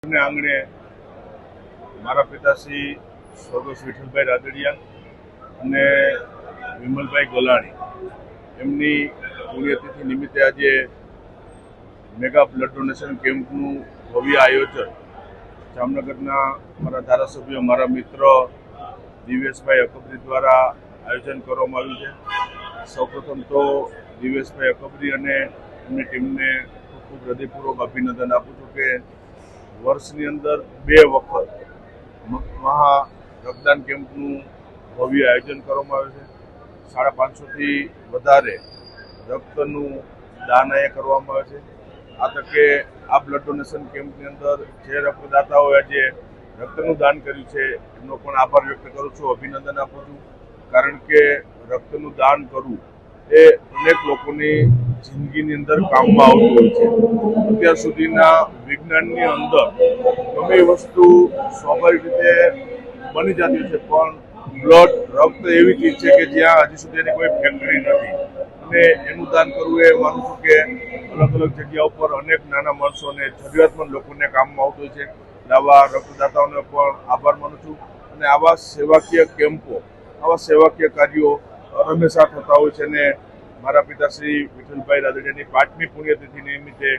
આંગણે મારા પિતાશ્રી સ્વર્ગસ્થ વિઠ્ઠલભાઈ રાદડિયા અને વિમલભાઈ ગોલાણી એમની પુણ્યતિથિ નિમિત્તે આજે મેગા બ્લડ ડોનેશન કેમ્પનું ભવ્ય આયોજન જામનગરના મારા ધારાસભ્ય મારા મિત્ર દિવેશભાઈ અકબરી દ્વારા આયોજન કરવામાં આવ્યું છે। સૌપ્રથમ તો દિવેશભાઈ અકબરી અને એમની ટીમને ખૂબ હૃદયપૂર્વક અભિનંદન આપું છું કે વર્ષની અંદર 2 વખત મહા રક્તદાન કેમ્પનું ભવ્ય આયોજન કરવામાં આવે છે। 550થી વધારે રક્તનું દાન અહીંયા કરવામાં આવે છે। આ તકે આ બ્લડ ડોનેશન કેમ્પની અંદર જે રક્તદાતાઓએ આજે રક્તનું દાન કર્યું છે એમનો પણ આભાર વ્યક્ત કરું છું, અભિનંદન આપું છું, કારણ કે રક્તનું દાન કરવું એ અનેક લોકોની જિંદગીની અંદર કામમાં આવતું હોય છે। અત્યાર સુધીના વિજ્ઞાનની અંદર ગમે એ વસ્તુ સ્વાભાવિક રીતે બની જતી છે, પણ બ્લડ રક્ત એવી ચીજ છે કે જ્યાં હજી સુધી એની કોઈ ફેક્ટરી નથી અને એનું દાન કરવું એ માનું છું કે અલગ અલગ જગ્યા ઉપર અનેક નાના માણસોને જરૂરિયાતમંદ લોકોને કામમાં આવતું હોય છે। આવા રક્તદાતાઓને પણ આભાર માનું છું અને આવા સેવાકીય કેમ્પો, આવા સેવાકીય કાર્યો હંમેશા થતા હોય છે અને મારા પિતાશ્રી વિઠ્ઠલભાઈ રાદડિયાની 5મી પુણ્યતિથિ નિમિત્તે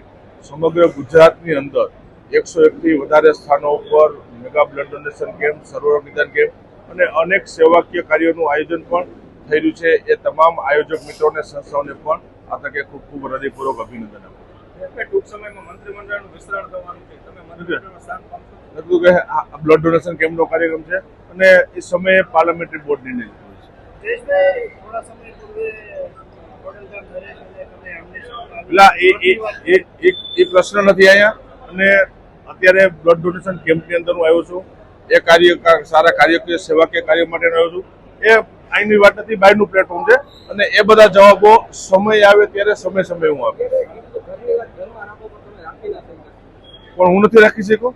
સમગ્ર ગુજરાતની અંદર 101થી વધારે સ્થાનો ઉપર મેગા બ્લડ ડોનેશન કેમ્પ, સર્વરોગ નિદાન કેમ્પ અને અનેક સેવાકીય કાર્યોનું આયોજન પણ થઈ રહ્યું છે। એ તમામ આયોજક મિત્રોને, સંસ્થાઓને પણ આ તકે ખૂબ ખૂબ હૃદયપૂર્વક અભિનંદન આપું છું। ટૂંક સમયમાં મંત્રીમંડળનું વિસ્તરણ થવાનું છે, તમે મંત્રીમંડળમાં સ્થાન પામશો? નતું કે આ બ્લડ ડોનેશન કેમ્પનો કાર્યક્રમ છે અને એ સમયે પાર્લામેન્ટરી બોર્ડ નિર્ણય લીધો છે। જયેશભાઈ, થોડા સમય પૂર્વે એ પ્રશ્ન નથી અહીંયા અને અત્યારે બ્લડ ડોનેશન કેમ્પની અંદર હું આવ્યો છું। એ કાર્ય સારા કાર્ય સેવાકીય કાર્ય માટે આવ્યો છું। એ અહીંની વાત નથી, બહારનું પ્લેટફોર્મ છે અને એ બધા જવાબો સમય આવે ત્યારે સમય હું આપીશ, પણ હું નથી રાખી શક્યો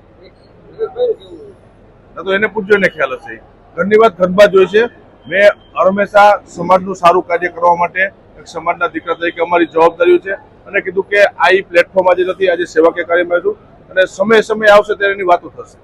તો એને પૂછજો, એને ખ્યાલ હશે। ઘરની વાત ઘરમાં જ હોય છે। મેં હંમેશા સમાજનું સારું કાર્ય કરવા માટે એક સમાજના દીકરા તરીકે અમારી જવાબદારી છે અને કીધું કે આ પ્લેટફોર્મ આજે નથી, આજે સેવાકીય કાર્યમાં છું અને સમય આવશે ત્યારે એની વાતો થશે।